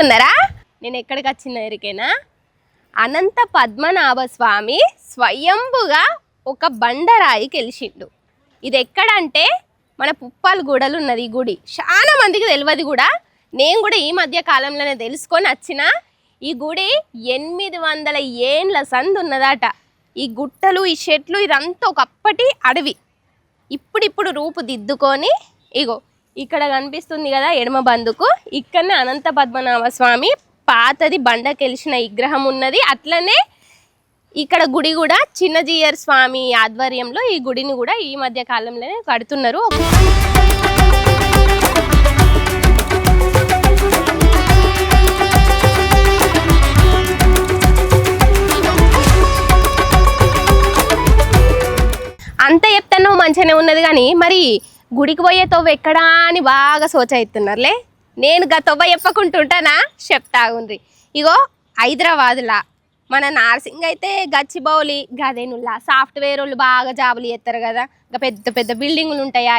అనుకుంటున్నారా నేను ఎక్కడికి వచ్చిన ఎరికేనా? అనంత పద్మనాభ స్వామి స్వయంభుగా ఒక బండరాయికి వెలిసిండు. ఇది ఎక్కడంటే మన పుప్పాలగూడలు ఉన్నది ఈ గుడి. చాలా మందికి తెలియదు కూడా. నేను కూడా ఈ మధ్య కాలంలోనే తెలుసుకొని వచ్చిన. ఈ గుడి 800 ఏండ్ల సందు ఉన్నదట. ఈ గుట్టలు ఈ చెట్లు ఇదంతా ఒకప్పటి అడవి. ఇప్పుడు రూపుదిద్దుకొని ఇగో ఇక్కడ కనిపిస్తుంది కదా ఎడమ బందుకు, ఇక్కడనే అనంత పద్మనాభ స్వామి పాతది బండకెలిసిన విగ్రహం ఉన్నది. అట్లనే ఇక్కడ గుడి కూడా చిన్నజీయర్ స్వామి ఆధ్వర్యంలో ఈ గుడిని కూడా ఈ మధ్య కాలంలోనే కడుతున్నారు. అంత చెప్తాను మంచిగానే ఉన్నది కానీ మరి గుడికి పోయే తొవ్వ ఎక్కడా అని బాగా సోచయిస్తున్నారులే. నేను తొవ్వ చెప్పకుంటుంటానా, చెప్తా ఉండ్రి. ఇగో హైదరాబాద్లా మన నార్సింగ్ అయితే గచ్చిబౌలి గదేనుల్లా సాఫ్ట్వేర్ వాళ్ళు బాగా జాబులు చేస్తారు కదా. ఇంకా పెద్ద పెద్ద బిల్డింగులు ఉంటాయా,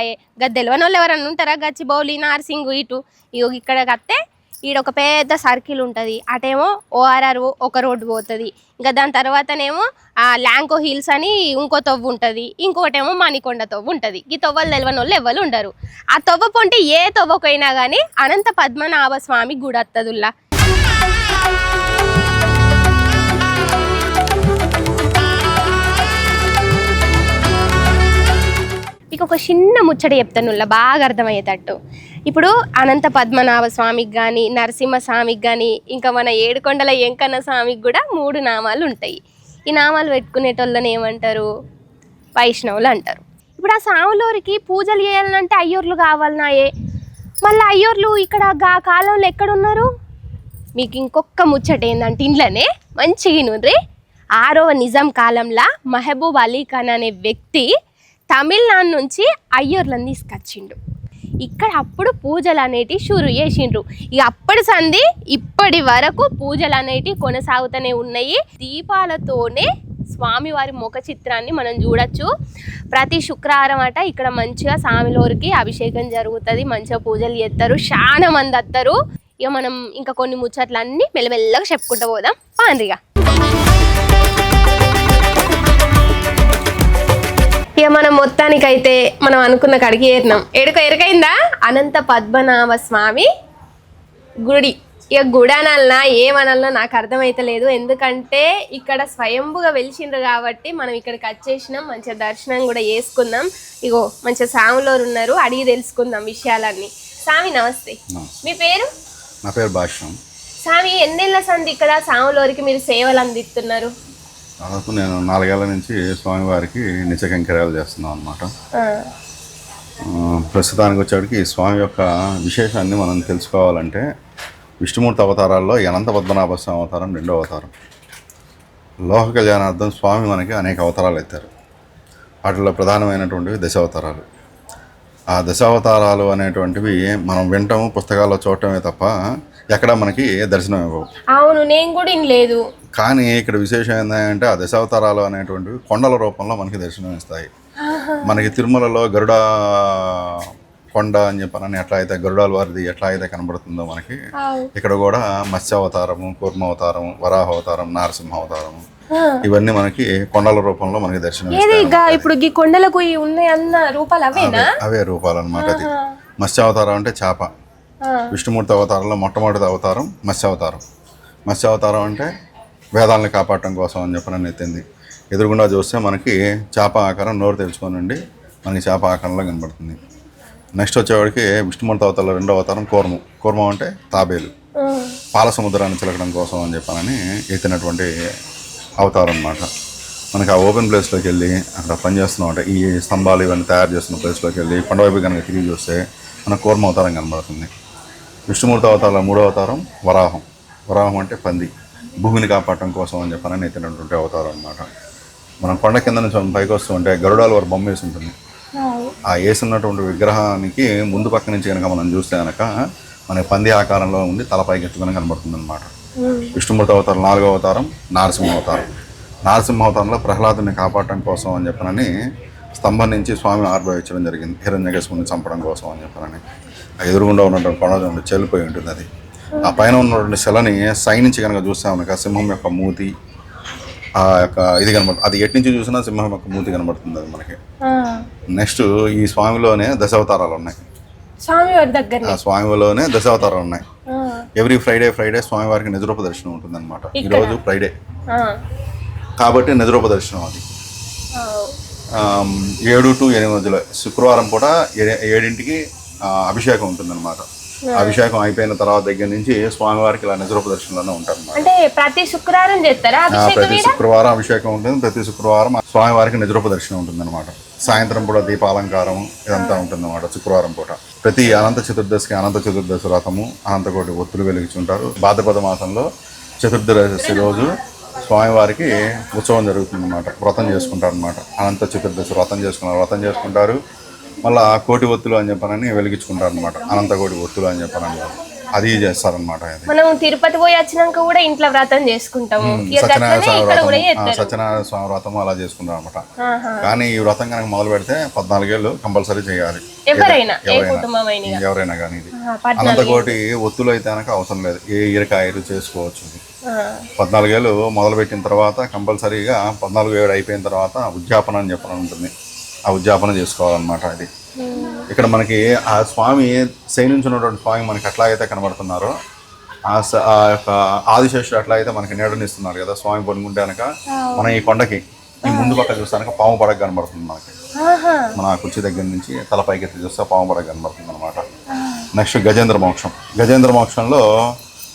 తెలియని వాళ్ళు ఎవరన్నా ఉంటారా? గచ్చిబౌలి నార్సింగ్ ఇటు ఇగో ఇక్కడికి వస్తే ఈడొక పెద్ద సర్కిల్ ఉంటుంది. అటేమో ORR ఒక రోడ్డు పోతుంది. ఇంకా దాని తర్వాతనేమో ల్యాంకో హిల్స్ అని ఇంకో తొవ్వ ఉంటుంది. ఇంకొకటేమో మణికొండ తొవ్వ ఉంటుంది. ఈ తొవ్వలు తెలియని వాళ్ళు ఎవరు ఉండరు. ఆ తొవ్వ పొంటి ఏ తొవ్వకైనా కానీ అనంత పద్మనాభ స్వామి గుడి వస్తుందిలా. మీకు ఒక చిన్న ముచ్చట చెప్తాను బాగా అర్థమయ్యేటట్టు. ఇప్పుడు అనంత పద్మనాభ స్వామికి కానీ, నరసింహ స్వామికి కానీ, ఇంకా మన ఏడుకొండల వెంకన్న స్వామికి కూడా 3 నామాలు ఉంటాయి. ఈ నామాలు పెట్టుకునేటోళ్ళని ఏమంటారు? వైష్ణవులు అంటారు. ఇప్పుడు ఆ స్వాములకి పూజలు చేయాలంటే అయ్యోర్లు కావాలన్నాయే. మళ్ళీ అయ్యోర్లు ఇక్కడ ఆ కాలంలో ఎక్కడున్నారు? మీకు ఇంకొక ముచ్చట ఏంటంటే ఇంట్లోనే మంచిగా నుండ్రి. 6వ నిజాం కాలంలో మహబూబ్ అలీ ఖాన్ అనే వ్యక్తి తమిళనాడు నుంచి అయ్యోర్లను తీసుకొచ్చిండు. ఇక్కడ అప్పుడు పూజలు అనేటివి షురు చేసిండ్రు. ఇక అప్పటి సంది ఇప్పటి వరకు పూజలు అనేటివి కొనసాగుతూనే ఉన్నాయి. దీపాలతోనే స్వామివారి ముఖ చిత్రాన్ని మనం చూడొచ్చు. ప్రతి శుక్రవారం అట ఇక్కడ మంచిగా స్వామిలోరికి అభిషేకం జరుగుతుంది. మంచిగా పూజలు చేస్తారు. చాలా మంది వస్తారు. ఇక మనం ఇంకా కొన్ని ముచ్చట్లన్నీ మెల్లమెల్లగా చెప్పుకుంటూ పోదాం పాండ్రిగా. ఇక మనం మొత్తానికైతే మనం అనుకున్న కడిగి ఏరినాం. ఎరకైందా? అనంత పద్మనాభ స్వామి గుడి. ఇక గుడానల్నా ఏమనల్నా నాకు అర్థమైతలేదు. ఎందుకంటే ఇక్కడ స్వయంభుగా వెలిసిండ్రు కాబట్టి మనం ఇక్కడికి వచ్చేసినాం. మంచిగా దర్శనం కూడా చేసుకుందాం. ఇగో మంచిగా స్వాములోరు ఉన్నారు, అడిగి తెలుసుకుందాం విషయాలన్నీ. స్వామి నమస్తే, మీ పేరు? నా పేరు భాష్యం. స్వామి ఎన్నేళ్ల సంది ఇక్కడ స్వాములోరికి మీరు సేవలు అందిస్తున్నారు? దాదాపు నేను 4 ఏళ్ల నుంచి స్వామివారికి నిత్య కైంకర్యాలు చేస్తున్నాం అన్నమాట. ప్రస్తుతానికి వచ్చేటికి స్వామి యొక్క విశేషాన్ని మనం తెలుసుకోవాలంటే విష్ణుమూర్తి అవతారాల్లో అనంత పద్మనాభ స్వామి అవతారం 2వ అవతారం. లోక కళ్యాణార్థం స్వామి మనకి అనేక అవతారాలు ఎత్తారు. వాటిలో ప్రధానమైనటువంటివి దశావతారాలు. ఆ దశావతారాలు అనేటువంటివి మనం వింటాము, పుస్తకాల్లో చూడటమే తప్ప ఎక్కడ మనకి దర్శనం ఇవ్వవు. అవును, నేను కూడా లేదు. కానీ ఇక్కడ విశేషం ఏంటంటే ఆ దశావతారాలు అనేటువంటివి కొండల రూపంలో మనకి దర్శనం ఇస్తాయి. మనకి తిరుమలలో గరుడ కొండ అని చెప్పనని ఎట్లా అయితే గరుడాల వారిది ఎట్లా అయితే కనబడుతుందో మనకి ఇక్కడ కూడా మత్స్యావతారము, కూర్మావతారం, వరాహ అవతారం, నరసింహ అవతారం ఇవన్నీ మనకి కొండల రూపంలో మనకి దర్శనం ఇస్తాయి. ఇప్పుడు ఈ కొండలకు ఉన్న రూపాలు అవే రూపాలు అన్నమాట. అది మత్స్యావతారం అంటే చేప. విష్ణుమూర్తి అవతారంలో మొట్టమొదటి అవతారం మత్స్యావతారం. మత్స్యావతారం అంటే వేదాలను కాపాడటం కోసం అని చెప్పని ఎత్తింది. ఎదురుగుండా చూస్తే మనకి చేప ఆకారం నోరు తెరుచుకోనండి మనకి చేప ఆకారంలో కనబడుతుంది. నెక్స్ట్ వచ్చేవాడికి విష్ణుమూర్తి అవతారంలో 2వ అవతారం కూర్మం. కూర్మం అంటే తాబేలు. పాల సముద్రాన్ని చిలకడం కోసం అని చెప్పనని ఎత్తినటువంటి అవతారం అన్నమాట. మనకి ఆ ఓపెన్ ప్లేస్లోకి వెళ్ళి అక్కడ పనిచేస్తున్నాం అంటే ఈ స్తంభాలు ఇవన్నీ తయారు చేస్తున్న ప్లేస్లోకి వెళ్ళి కొండవైపు కనుక తిరిగి చూస్తే మన కూర్మ అవతారం కనబడుతుంది. విష్ణుమూర్తి అవతారంలో 3వ అవతారం వరాహం. వరాహం అంటే పంది. భూమిని కాపాడటం కోసం అని చెప్పనని ఎత్తినటువంటి అవతారం అన్నమాట. మనం కొండ కింద నుంచి పైకి వస్తూ ఉంటే గరుడాల వారి బొమ్మ వేసి ఉంటుంది. ఆ వేసినటువంటి విగ్రహానికి ముందు పక్క నుంచి కనుక మనం చూస్తే కనుక మనకి పంది ఆకారంలో ఉండి తలపైకి ఎత్తుకొని కనబడుతుంది అన్నమాట. విష్ణుమూర్తి అవతారం 4వ అవతారం నారసింహ అవతారం. నారసింహ అవతారంలో ప్రహ్లాదుని కాపాడటం కోసం అని చెప్పనని స్తంభం నుంచి స్వామిని ఆర్భవించడం జరిగింది. హిరణ్యకశిపుని చంపడం కోసం అని చెప్పనని. ఆ ఎదురుగుండా ఉన్నటువంటి కొండ చెల్లిపోయి ఉంటుంది. అది ఆ పైన ఉన్నటువంటి శిలని సై నుంచి కనుక చూస్తాం కనుక సింహం యొక్క మూతి ఆ యొక్క ఇది కనబడుతుంది. అది ఎటు నుంచి చూసినా సింహం యొక్క మూతి కనబడుతుంది అది మనకి. నెక్స్ట్ ఈ స్వామిలోనే దశావతారాలు ఉన్నాయి. స్వామివారి దగ్గర ఆ స్వామిలోనే దశావతారాలు ఉన్నాయి. ఎవ్రీ ఫ్రైడే స్వామివారికి నిజరూప దర్శనం ఉంటుంది అనమాట. ఈరోజు ఫ్రైడే కాబట్టి నిజరూప దర్శనం అది 7 to 8 మధ్యలో. శుక్రవారం పూట 7ంటికి అభిషేకం ఉంటుందన్నమాట. అభిషేకం అయిపోయిన తర్వాత దగ్గర నుంచి స్వామివారికి ఇలా నిజరూప దర్శనంలోనే ఉంటారు. అంటే ప్రతి శుక్రవారం చేస్తారా? ప్రతి శుక్రవారం అభిషేకం ఉంటుంది. ప్రతి శుక్రవారం స్వామివారికి నిజరూప దర్శనం ఉంటుంది అనమాట. సాయంత్రం పూట దీపాలంకారం ఇదంతా ఉంటుంది అనమాట శుక్రవారం పూట. ప్రతి అనంత చతుర్దశికి అనంత చతుర్దశి వ్రతము, అనంతకోటి ఒత్తులు వెలిగించుంటారు. భాద్రపద మాసంలో చతుర్దశి రోజు స్వామివారికి ఉత్సవం జరుగుతుంది అనమాట. వ్రతం చేసుకుంటారు అనమాట. అనంత చతుర్దశి వ్రతం చేసుకుంటారు. మళ్ళీ కోటి ఒత్తులు అని చెప్పనని వెలిగించుకుంటారు అనమాట. అనంత కోటి ఒత్తులు అని చెప్పనని అది చేస్తారనమాట. మనం తిరుపతి పోయి వచ్చినాక కూడా ఇంట్లో వ్రతం చేసుకుంటాము. సత్యనారాయణ స్వామి వ్రతం అలా చేసుకుంటాం అనమాట. కానీ ఈ వ్రతం కనుక మొదలు పెడితే 14 ఏళ్ళు కంపల్సరీ చేయాలి ఎవరైనా కానీ. ఇది అనంత కోటి ఒత్తులు అయితే కనుక అవసరం లేదు, ఏ ఈరకాయలు చేసుకోవచ్చు. 14 ఏళ్ళు మొదలు పెట్టిన తర్వాత కంపల్సరీగా 14 ఏడు అయిపోయిన తర్వాత ఉద్యాపన అని చెప్పడం ఉంటుంది. ఆ ఉద్యాపన చేసుకోవాలన్నమాట. అది ఇక్కడ మనకి ఆ స్వామి శయనించున్నటువంటి స్వామి మనకి ఎట్లా అయితే కనబడుతున్నారో ఆ యొక్క ఆదిశేషుడు అట్లా అయితే మనకి నీడనిస్తున్నారు కదా. స్వామి పడుకుంటే కనుక మనం ఈ కొండకి ఈ ముందు పక్క చూస్తాక పాము పడక కనబడుతుంది మనకి. మన కుర్చీ దగ్గర నుంచి తలపైకి ఎత్తి చూస్తే పాము పడక కనబడుతుంది అనమాట. నెక్స్ట్ గజేంద్ర మోక్షంలో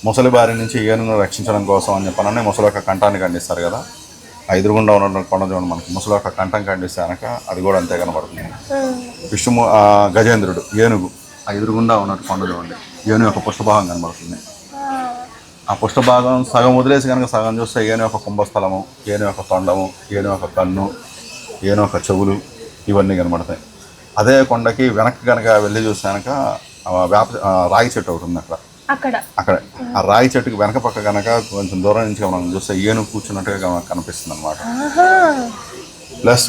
ముసలి బారి నుంచి ఏనుగును రక్షించడం కోసం అని చెప్పాలని ముసలి యొక్క కంఠాన్ని ఖండిస్తారు కదా. ఆ ఎదురుగుండా ఉన్న కొండ చూడండి మనకి ముసలి యొక్క కంఠం ఖండిస్తే కనుక అది కూడా అంతే కనబడుతుంది. గజేంద్రుడు ఏనుగు ఆ ఎదురుగుండా ఉన్నట్టు కొండ చూడండి. ఏను యొక్క పుష్పభాగం కనబడుతుంది. ఆ పుష్పభాగం సగం వదిలేసి కనుక సగం చూస్తే ఏను యొక్క కుంభస్థలము, ఏను యొక్క తొండము, ఏను యొక్క కన్ను, ఏను యొక్క చెవులు ఇవన్నీ కనబడతాయి. అదే కొండకి వెనక్కి కనుక వెళ్ళి చూస్తే కనుక రాగి చెట్టు ఒకటి ఉంది అక్కడ. ఆ రాయి చెట్టుకి వెనక పక్క కనుక కొంచెం దూరం నుంచి మనం చూస్తే ఏనుగు కూర్చున్నట్టుగా కనిపిస్తుంది అనమాట. ప్లస్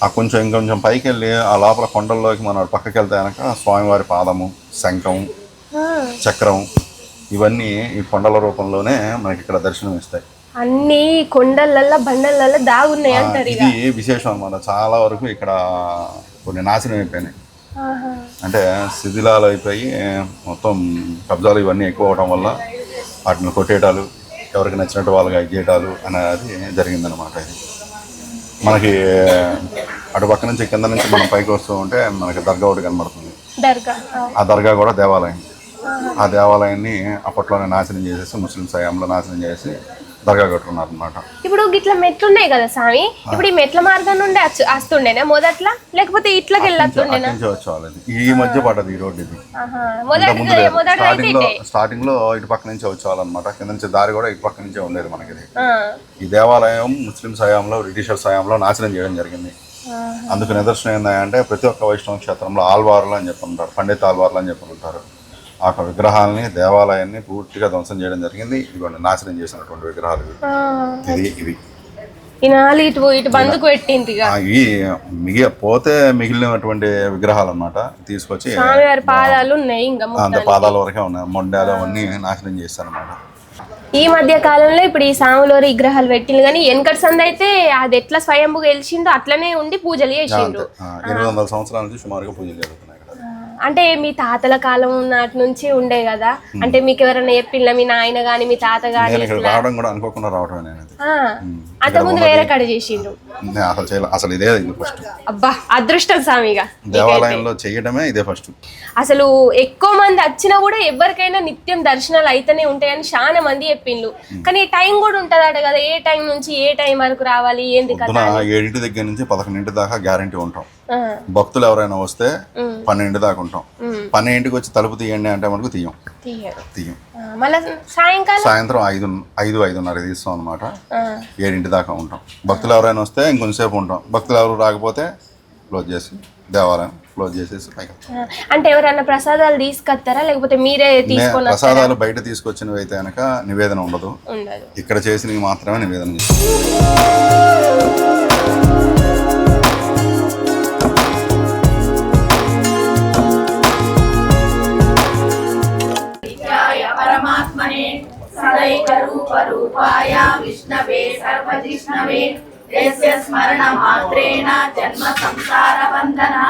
ఆ ఇంకొంచెం పైకి వెళ్ళి ఆ లోపల కొండల్లోకి మనం పక్కకి వెళ్తే కనుక స్వామివారి పాదము, శంఖం, చక్రం ఇవన్నీ ఈ కొండల రూపంలోనే మనకి ఇక్కడ దర్శనం ఇస్తాయి. అన్ని కొండలల్లో బండలల్లో దాగున్నాయి అంటారు. ఇది విశేషం అన్నమాట. చాలా వరకు ఇక్కడ కొన్ని నాశనం అయిపోయినాయి. అంటే శిథిలాలు అయిపోయి మొత్తం కబ్జాలు ఇవన్నీ ఎక్కువ అవడం వల్ల వాటిని కొట్టేయటాలు, ఎవరికి నచ్చినట్టు వాళ్ళకి చేయటాలు అనేది జరిగిందనమాట. ఇది మనకి అటు పక్క నుంచి కింద నుంచి మనం పైకి వస్తూ ఉంటే మనకి దర్గా ఒకటి కనబడుతుంది. ఆ దర్గా కూడా దేవాలయం. ఆ దేవాలయాన్ని అప్పట్లోనే నాశనం చేసేసి ముస్లిం సయాంలో నాశనం చేసి దర్గా కట్టుకున్నారు అనమాట. ఇప్పుడు ఇట్లా మెట్లు ఉన్నాయి కదా స్వామి, ఇప్పుడు ఈ మెట్ల మార్గం నుండి వస్తుండేనా మొదట్లో, లేకపోతే ఇట్లకి వెళ్ళొస్తుండేనా? ఈ మధ్య పడ్డది ఈ రోడ్డు. ఇది స్టార్టింగ్ లో ఇటు పక్క నుంచి వచ్చేవాళ్ళనమాట. కింద నుంచి దారి కూడా ఇటు పక్క నుంచే ఉండేది మనకి. ఈ దేవాలయం ముస్లిం సయాంలో, బ్రిటిషర్ సయాంలో నాశనం చేయడం జరిగింది. అందుకు నిదర్శనం ఏంటంటే ప్రతి ఒక్క వైష్ణవ క్షేత్రంలో ఆల్వార్లు అని చెప్పి ఉంటారు, పండిత్ ఆల్వార్లు అని చెప్పి ఉంటారు. ఆ విగ్రహాలని, దేవాలయాన్ని పూర్తిగా ధ్వంసం చేయడం జరిగింది. ఇదిగోండి నాశనం చేసినటువంటి విగ్రహాలు ఇవి. పోతే మిగిలినటువంటి విగ్రహాలు అన్నమాట తీసుకొచ్చి పాదాల వరకే ఉన్నాయి. మొండాలు అవన్నీ నాశనం చేస్తారు అన్నమాట. ఈ మధ్య కాలంలో ఇప్పుడు ఈ సాములోరి విగ్రహాలు పెట్టింది, కానీ వెనకటి సంది అయితే అది ఎట్లా స్వయంభుగా గెలిచిందో అట్లనే ఉండి పూజలు చేసిండ్రు. 800 సంవత్సరాల నుంచి సుమారుగా పూజలు జరుగుతున్నాయి. అంటే మీ తాతల కాలం నాటి నుంచి ఉండే కదా, అంటే మీకు ఎవరైనా చెప్పిందా? మీ నాయన గాని మీ తాత గాని రావడం కూడా అనుకోకుండా రావడం. అంతకుముందు వేరే కడ చేసిండ్రు. అసలు ఇదే ఫస్ట్. అబ్బా అదృష్టం స్వామిగా దేవాలయంలో చేయడమే ఇదే ఫస్ట్. అసలు ఎక్కువ మంది వచ్చినా కూడా ఎవరికైనా నిత్యం దర్శనాలు అయితేనే ఉంటాయని చాలా మంది చెప్పిండ్రు. కానీ టైం కూడా ఉంటదట కదా, ఏ టైం నుంచి ఏ టైం వరకు రావాలి ఏంది కదా? 7 దగ్గర నుంచి 11 దాకా గ్యారంటీ ఉంటాం. భక్తులు ఎవరైనా వస్తే 12 దాకా ఉంటాం. 12కి వచ్చి తలుపు తీయండి అంటే మనకు తీయం. సాయంత్రం 5:30 తీస్తాం అనమాట. 7 దాకా ఉంటాం. భక్తులు ఎవరైనా వస్తే ఇంకొంచెంసేపు ఉంటాం. భక్తులు ఎవరు రాకపోతే క్లోజ్ చేసి దేవాలయం క్లోజ్ చేసేసి పైకి. అంటే ఎవరైనా ప్రసాదాలు తీసుకొస్తారా లేకపోతే మీరే తీసుకొని? ప్రసాదాలు బయట తీసుకొచ్చినవి అయితే కనుక నివేదన ఉండదు. ఇక్కడ చేసినవి మాత్రమే నివేదన చేస్తాం. పరమా सदैकरूपरूपाय विष्णवे सर्वजिष्णवे यस्य स्मरणमात्रेण जन्म संसारबन्धना।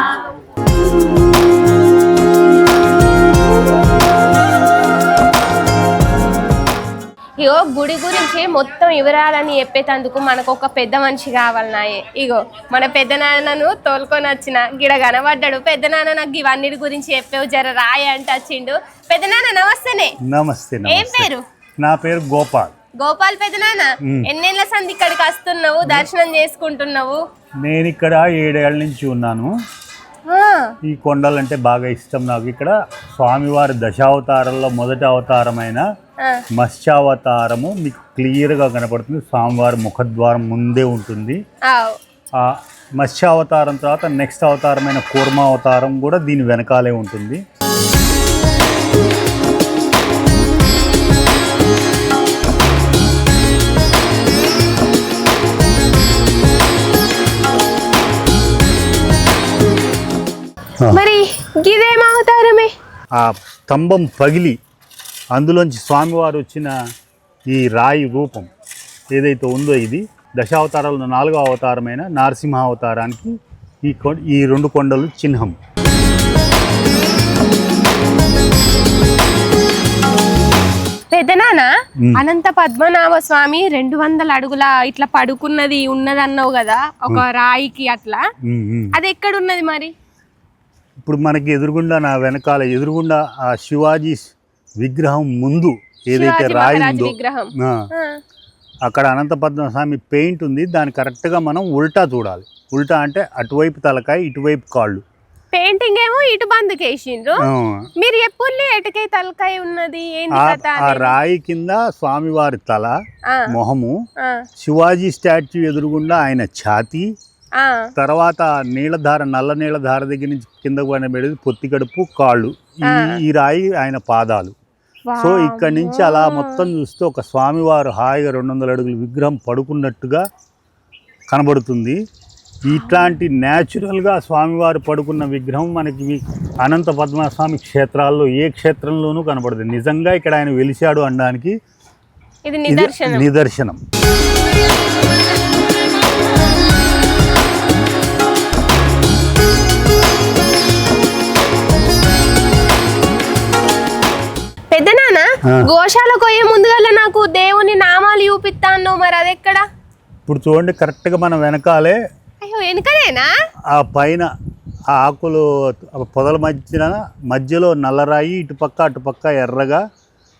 ఇగో గుడి గురించి మొత్తం వివరాలని చెప్పేటందుకు మనకు ఒక పెద్ద మనిషి కావాలన్నాయే. ఇగో మన పెద్ద నాన్నను తోలుకొని వచ్చిన గిడ కనబడ్డాడు. పెద్ద నాన్న నాకు ఇవన్నిటి గురించి చెప్పేవు జర రాయ అంటే వచ్చిండు. పెద్ద నాన్న నమస్తేనే. నమస్తే. ఏం పేరు? నా పేరు గోపాల్. గోపాల్ పెద్ద నాన్న, ఎన్నేళ్ల సంది ఇక్కడికి వస్తున్నావు, దర్శనం చేసుకుంటున్నావు? నేను ఇక్కడ 7 ఏళ్ల నుంచి ఉన్నాను. ఈ కొండలంటే బాగా ఇష్టం నాకు. ఇక్కడ స్వామివారి దశావతారంలో మొదటి అవతారమైన మత్స్యావతారము మీకు క్లియర్గా కనపడుతుంది. స్వామివారి ముఖద్వారం ముందే ఉంటుంది. ఆ మత్స్యావతారం తర్వాత నెక్స్ట్ అవతారమైన కూర్మావతారం కూడా దీని వెనకాలే ఉంటుంది. మరి గిదేం అవతారమే? ఆ స్తంభం పగిలి అందులోంచి స్వామివారు వచ్చిన ఈ రాయి రూపం ఏదైతే ఉందో ఇది దశావతారాల్లో 4వ అవతారమైన నరసింహ అవతారానికి ఈ 2 కొండలు చిహ్నం. పెద్దనాన్న, అనంత పద్మనాభ స్వామి 200 అడుగుల ఇట్లా పడుకున్నది ఉన్నదన్నావు కదా, ఒక రాయికి అట్లా. అది ఎక్కడున్నది మరి? ఇప్పుడు మనకి ఎదురుగుండా నా వెనకాల ఎదురుగుండా ఆ శివాజీ విగ్రహం ముందు ఏదైతే రాయి ఉందో అక్కడ అనంత పద్మస్వామి పెయింట్ ఉంది. దాన్ని కరెక్ట్గా మనం ఉల్టా చూడాలి. ఉల్టా అంటే అటువైపు తలకాయ ఇటువైపు కాళ్ళు. పెయింటింగ్ ఏమో ఇటు బందుకేసిండ్రు, మీరు ఎప్పుడు ఎటుకై తలకాయ ఉన్నది? ఆ రాయి కింద స్వామివారి తల, మొహము, శివాజీ స్టాచ్యూ ఎదురుగుండా ఆయన ఛాతీ, తర్వాత నీళ్ళధార నల్ల నీళ్ళధార దగ్గర నుంచి కిందకు పడినది పొత్తి కడుపు, కాళ్ళు, ఈ రాయి ఆయన పాదాలు. సో ఇక్కడి నుంచి అలా మొత్తం చూస్తే ఒక స్వామివారు హాయిగా 200 అడుగుల విగ్రహం పడుకున్నట్టుగా కనబడుతుంది. ఇట్లాంటి న్యాచురల్గా స్వామివారు పడుకున్న విగ్రహం మనకి అనంత పద్మస్వామి క్షేత్రాల్లో ఏ క్షేత్రంలోనూ కనబడుతుంది. నిజంగా ఇక్కడ ఆయన వెలిశాడు అనడానికి ఇది నిదర్శనం. పెద్దనాన్న, గోశాల కొయ్యే ముందుగా నాకు దేవుని నామాలు చూపిస్తాను, మరి అది ఎక్కడ? ఇప్పుడు చూడండి, కరెక్ట్గా మన వెనకాలే. అయ్యో, వెనకనేనా? ఆ పైన ఆ ఆకులు పొదల మధ్యలో నల్లరాయి, ఇటుపక్క అటుపక్క ఎర్రగా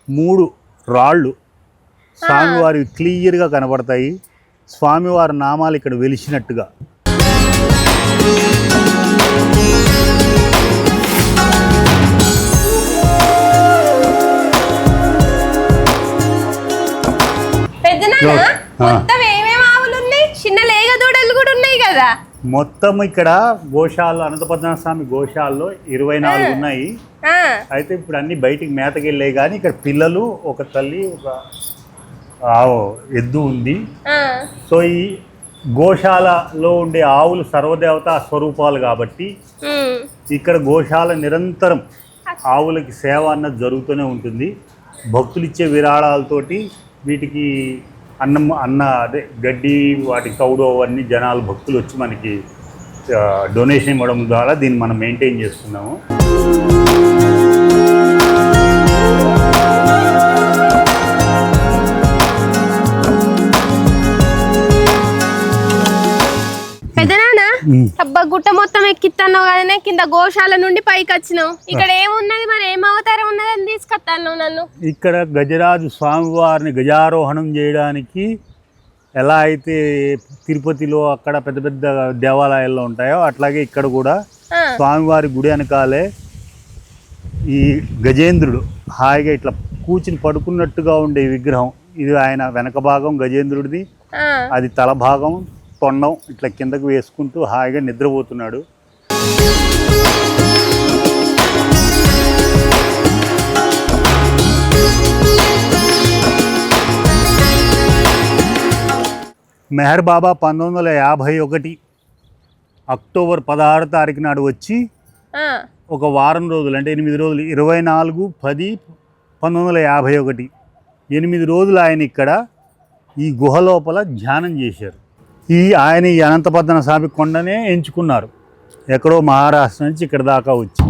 3 రాళ్ళు స్వామివారి క్లియర్గా కనబడతాయి. స్వామివారి నామాలు ఇక్కడ వెలిసినట్టుగా. మొత్తం ఏమేమి ఆవులు ఉన్నాయి? చిన్న లేగ దూడలు కూడా ఉన్నాయి కదా? మొత్తం ఇక్కడ గోశాల అనంత పద్మనాభ స్వామి గోశాలలో 24 ఉన్నాయి. అయితే ఇప్పుడు అన్ని బయటికి మేతకి వెళ్ళాయి, కానీ ఇక్కడ పిల్లలు, ఒక తల్లి, ఒక ఎద్దు ఉంది. సో ఈ గోశాలలో ఉండే ఆవులు సర్వదేవత స్వరూపాలు కాబట్టి ఇక్కడ గోశాల నిరంతరం ఆవులకి సేవ అన్నది జరుగుతూనే ఉంటుంది. భక్తులు ఇచ్చే విరాళాలతోటి వీటికి అదే గడ్డి, వాటి తౌడు అవన్నీ జనాలు భక్తులు వచ్చి మనకి డొనేషన్ ఇవ్వడం ద్వారా దీన్ని మనం మెయింటైన్ చేస్తున్నాము. పెద్దనాన్న, అబ్బా గుట్ట మొత్తం ఎక్కిస్తాను కదనే, కింద గోశాల నుండి పైకి వచ్చినావు. ఇక్కడ ఏమున్నది మరి? ఏం అవతారం ఉన్నదని తీసుకొస్తాను నన్ను? ఇక్కడ గజరాజు స్వామివారిని గజారోహణం చేయడానికి ఎలా అయితే తిరుపతిలో అక్కడ పెద్ద పెద్ద దేవాలయాల్లో ఉంటాయో అట్లాగే ఇక్కడ కూడా స్వామివారి గుడి వెనకాలే ఈ గజేంద్రుడు హాయిగా ఇట్లా కూర్చుని పడుకున్నట్టుగా ఉండే విగ్రహం. ఇది ఆయన వెనక భాగం గజేంద్రుడిది, అది తల భాగం, తొండం ఇట్లా కిందకు వేసుకుంటూ హాయిగా నిద్రపోతున్నాడు. మెహర్ బాబా 1951 అక్టోబర్ 16 తారీఖు నాడు వచ్చి ఒక వారం రోజులు అంటే 8 రోజులు 24/10/1951 8 రోజులు ఆయన ఇక్కడ ఈ గుహ లోపల ధ్యానం చేశారు. ఆయన ఈ అనంతపద్మనాభ స్వామి కొండనే ఎంచుకున్నారు, ఎక్కడో మహారాష్ట్ర నుంచి ఇక్కడ దాకా వచ్చి.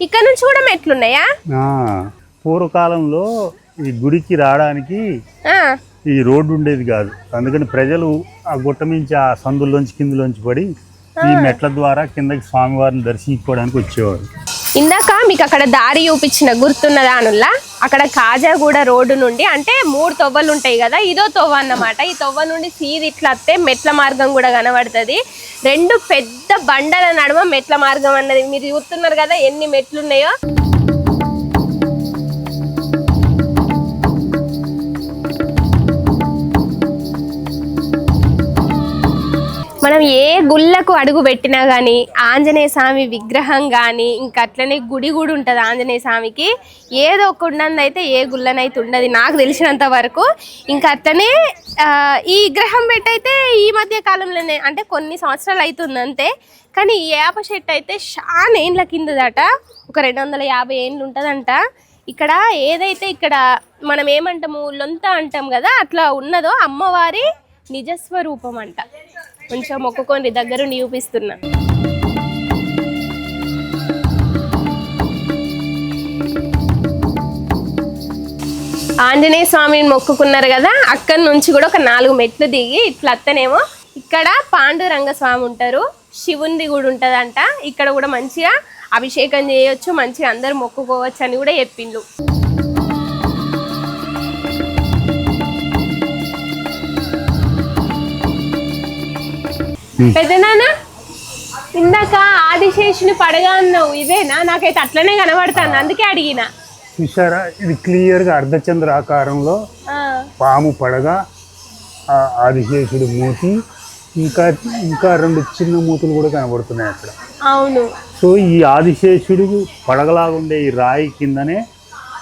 ఇక్కడ నుంచి కూడా మెట్లున్నాయా? పూర్వకాలంలో ఈ గుడికి రావడానికి ఈ రోడ్డు ఉండేది కాదు, అందుకని ప్రజలు ఆ గుట్ట నుంచి ఆ సందుల్లోంచి కిందలోంచి పడి ఈ మెట్ల ద్వారా కిందకి స్వామివారిని దర్శించుకోవడానికి వచ్చేవారు. ఇందాక మీకు అక్కడ దారి చూపించిన గుర్తున్నదా అనుల్లా? అక్కడ కాజాగూడ రోడ్డు నుండి అంటే 3 తొవ్వలు ఉంటాయి కదా, ఇదో తొవ్వ అన్నమాట. ఈ తొవ్వ నుండి సీది ఇట్లా వస్తే మెట్ల మార్గం కూడా కనబడుతుంది. 2 పెద్ద బండల నడుమ మెట్ల మార్గం అన్నది మీరు చూస్తున్నారు కదా ఎన్ని మెట్లు ఉన్నాయో. మనం ఏ గుళ్ళకు అడుగు పెట్టినా కానీ ఆంజనేయ స్వామి విగ్రహం కానీ ఇంకా అట్లనే గుడి కూడా ఉంటుంది ఆంజనేయ స్వామికి. ఏదో ఒక ఉండదైతే ఏ గుళ్ళనైతే ఉండదు నాకు తెలిసినంత వరకు. ఇంకా అట్లనే ఈ విగ్రహం పెట్టయితే ఈ మధ్య కాలంలోనే అంటే కొన్ని సంవత్సరాలు అవుతుంది అంతే, కానీ ఈ వేప చెట్టు అయితే చాలా ఏండ్ల కిందదట, ఒక 250 ఏండ్లు ఉంటుందంట. ఇక్కడ ఏదైతే ఇక్కడ మనం ఏమంటాము లొంత అంటాం కదా, అట్లా ఉన్నదో అమ్మవారి నిజస్వరూపం అంట. కొంచెం మొక్కుకొని దగ్గరుండి చూపిస్తున్నా. ఆంజనేయ స్వామిని మొక్కుకున్నారు కదా, అక్కడి నుంచి కూడా ఒక 4 మెట్లు దిగి ఇట్లా అత్తనేమో ఇక్కడ పాండురంగ స్వామి ఉంటారు, శివుంది కూడా ఉంటుందంట. ఇక్కడ కూడా మంచిగా అభిషేకం చేయొచ్చు, మంచిగా అందరు మొక్కుకోవచ్చు అని కూడా చెప్పిండ్రు. పెద్దనాన్న ఇందాక ఆదిశేషుని పడగా అన్నావు, ఇవేనా? నాకైతే అట్లనే కనబడతాను, అందుకే అడిగిన. చూసారా, ఇది క్లియర్గా అర్ధచంద్ర ఆకారంలో పాము పడగా ఆదిశేషుడు మూతి, ఇంకా 2 చిన్న మూతులు కూడా కనబడుతున్నాయి అక్కడ. అవును. సో ఈ ఆదిశేషుడు పడగలాగుండే ఈ రాయి కిందనే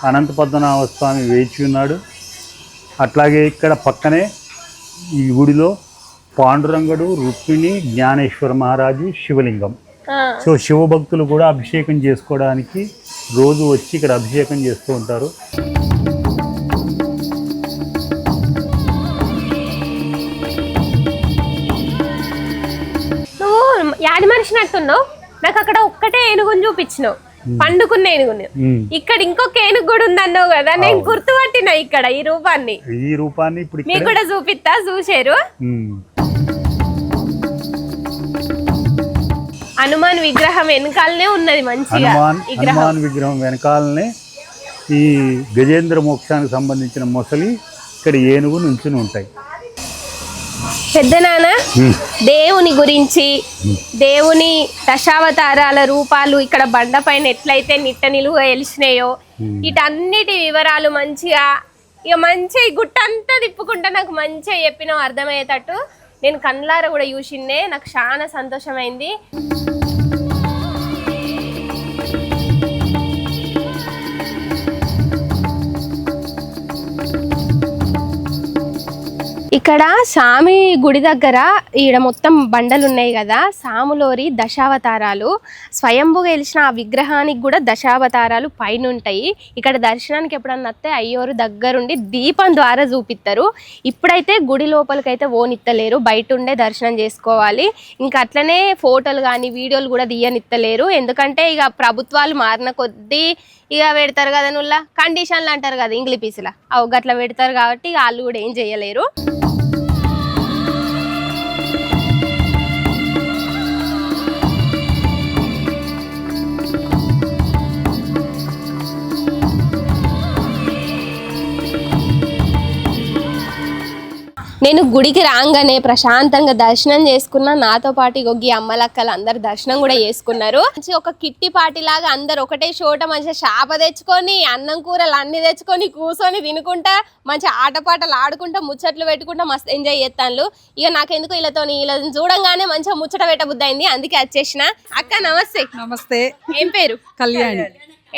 అనంత పద్మనాభ స్వామి వేచి ఉన్నాడు. అట్లాగే ఇక్కడ పక్కనే ఈ గుడిలో పాండురంగడు, రుక్మిణి, జ్ఞానేశ్వర మహారాజు, శివలింగం. సో శివభక్తులు కూడా అభిషేకం చేసుకోవడానికి రోజు వచ్చి ఇక్కడ అభిషేకం చేస్తూ ఉంటారు. నువ్వు యాది మనిషినట్టున్నావు, నాకు అక్కడ ఒక్కటే ఏనుగుని చూపించినావు, పండుకున్న ఏనుగుని. ఇక్కడ ఇంకొక ఏనుగు కూడా ఉందన్నావు కదా, నేను గుర్తుపట్టినా ఇక్కడ ఈ రూపాన్ని ఇప్పుడు మీకు కూడా చూపిస్తా, చూసారు. హనుమాన్ విగ్రహం వెనకాలనే ఉన్నది మంచిగా. హనుమాన్ విగ్రహం వెనకాలనే ఈ గజేంద్ర మోక్షానికి సంబంధించిన మొసలి, ఇక్కడ ఏనుగు నుంచుని ఉంటాయి. పెద్దనాన్న దేవుని గురించి, దేవుని దశావతారాల రూపాలు ఇక్కడ బండ పైన ఎట్లయితే నిట్ట నిలువుగా వెలిసినాయో వీటన్నిటి వివరాలు మంచిగా మంచిగా ఈ గుట్ట అంతా తిప్పుకుంటా నాకు మంచిగా చెప్పినావు, అర్థమయ్యేటట్టు. నేను కళ్ళారా కూడా చూసిండే, నాకు చాలా సంతోషమైంది. ఇక్కడ స్వామి గుడి దగ్గర ఈడ మొత్తం బండలు ఉన్నాయి కదా, సాములోరి దశావతారాలు స్వయంభుగా వెలిసిన ఆ విగ్రహానికి కూడా దశావతారాలు పైన ఉంటాయి. ఇక్కడ దర్శనానికి ఎప్పుడన్నా వస్తే అయ్యోరు దగ్గరుండి దీపం ద్వారా చూపిస్తారు. ఇప్పుడైతే గుడి లోపలికైతే ఓనిత్తలేరు, బయట ఉండే దర్శనం చేసుకోవాలి. ఇంకా అట్లనే ఫోటోలు కానీ వీడియోలు కూడా తీయనిత్తలేరు, ఎందుకంటే ఇక ప్రభుత్వాలు మారిన కొద్దీ ఇక పెడతారు కదా, నుల్ల కండిషన్లు అంటారు కదా ఇంగ్లీష్ పీసులా, అవి గట్లా పెడతారు కాబట్టి వాళ్ళు కూడా ఏం చేయలేరు. నేను గుడికి రాగానే ప్రశాంతంగా దర్శనం చేసుకున్నా, నాతో పాటు గొగ్గి అమ్మలక్కలు అందరు దర్శనం కూడా చేసుకున్నారు. మంచి ఒక కిట్టి పార్టీ లాగా అందరు ఒకటే చోట మంచిగా చేప తెచ్చుకొని అన్నం కూరలు అన్ని తెచ్చుకొని కూర్చొని తినుకుంటా మంచిగా ఆటపాటలు ఆడుకుంటా ముచ్చట్లు పెట్టుకుంటా మస్తు ఎంజాయ్ చేస్తాను. ఇక నాకెందుకు ఇలా చూడంగానే మంచిగా ముచ్చట పెట్టబుద్ధి అయింది, అందుకే వచ్చేసిన. అక్క నమస్తే. నమస్తే. ఏం పేరు? కళ్యాణి.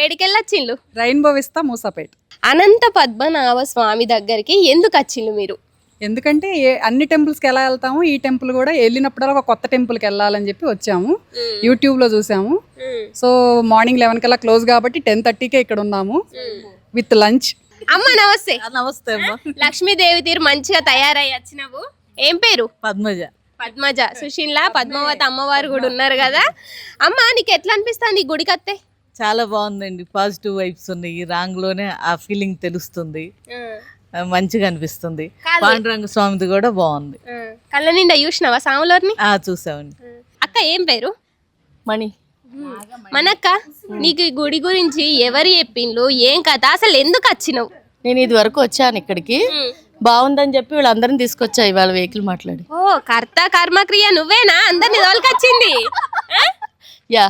ఏడికెళ్ళొచ్చిండ్రు? Rainbow vista Moosapet. అనంత పద్మనాభ స్వామి దగ్గరికి ఎందుకు వచ్చిండ్రు మీరు? ఎందుకంటే అన్ని టెంపుల్స్కి ఎలా వెళ్తాము, ఈ టెంపుల్ కూడా వెళ్ళినప్పుడల్లా ఒక కొత్త టెంపుల్కి వెళ్ళాలని చెప్పి వచ్చాము. యూట్యూబ్లో చూసాము. సో మార్నింగ్ 11 కల్లా క్లోజ్ కాబట్టి 10:30కే ఇక్కడ ఉన్నాము విత్ లంచ్. అమ్మ నమస్తే. నమస్తే అమ్మా. లక్ష్మీదేవి తీరు మంచిగా తయారై వచ్చినావు. ఏం పేరు? పద్మజ. పద్మజ. సుశీల పద్మావతి అమ్మవారు కూడా ఉన్నారు కదా. అమ్మ నీకు ఎట్లా అనిపిస్తుంది ఈ గుడికి వస్తే? చాలా బాగుందండి, పాజిటివ్ వైబ్స్ ఉన్నాయి. రాంగ్లోనే ఆ ఫీలింగ్ తెలుస్తుంది, మంచిగా అనిపిస్తుంది. పాండురంగ స్వామిది కూడా బాగుంది. కళ్ళ నిండా చూసినావా సాములోని? చూసామండి. అక్క ఏం పేరు? మణి. మనక్క, నీకు ఈ గుడి గురించి ఎవరు చెప్పిండ్రు, ఏం కథ, అసలు ఎందుకు వచ్చినావు? నేను ఇది వరకు వచ్చాను ఇక్కడికి, బాగుందని చెప్పి వీళ్ళందరిని తీసుకొచ్చా ఇవాళ వెహికల్ మాట్లాడి. ఓ కర్త కర్మక్రియ నువ్వేనా అందరిని తోలుకొచ్చింది? యా.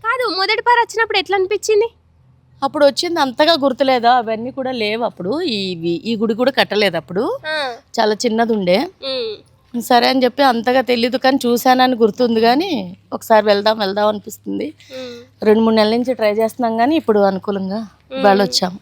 కాదు, మొదటి పారు వచ్చినప్పుడు ఎట్లా అనిపించింది? అప్పుడు వచ్చింది అంతగా గుర్తులేదా, అవన్నీ కూడా లేవు అప్పుడు. ఈ గుడి కూడా కట్టలేదు అప్పుడు, చాలా చిన్నది ఉండే. సరే అని చెప్పి అంతగా తెలీదు, కానీ చూశానని గుర్తుంది. కానీ ఒకసారి వెళ్దాం అనిపిస్తుంది. 2-3 నెలల నుంచి ట్రై చేస్తున్నాం, కానీ ఇప్పుడు అనుకూలంగా ఇవాళ వచ్చాము.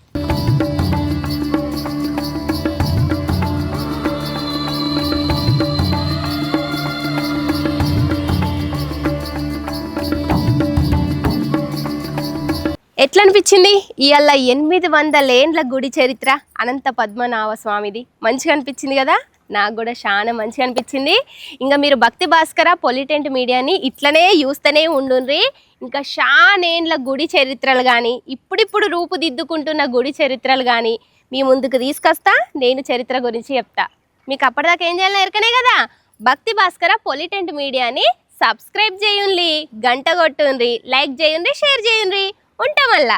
ఎట్లా అనిపించింది ఇవాళ 800 ఏండ్ల గుడి చరిత్ర అనంత పద్మనాభ స్వామిది? మంచిగా అనిపించింది కదా, నాకు కూడా చాలా మంచిగా అనిపించింది. ఇంకా మీరు భక్తి భాస్కర పొలిటెంట్ మీడియాని ఇట్లనే చూస్తూనే ఉండుండ్రి. ఇంకా షానేండ్ల గుడి చరిత్రలు కానీ ఇప్పుడిప్పుడు రూపుదిద్దుకుంటున్న గుడి చరిత్రలు కానీ మీ ముందుకు తీసుకొస్తా. నేను చరిత్ర గురించి చెప్తా. మీకు అప్పటిదాకా ఏం చేయాలో ఎరకనే కదా, భక్తి భాస్కర పొలిటెంట్ మీడియాని సబ్స్క్రైబ్ చేయండి, గంట కొట్టుండ్రి, లైక్ చేయండి, షేర్ చేయండి. ఉంటాం మళ్ళా.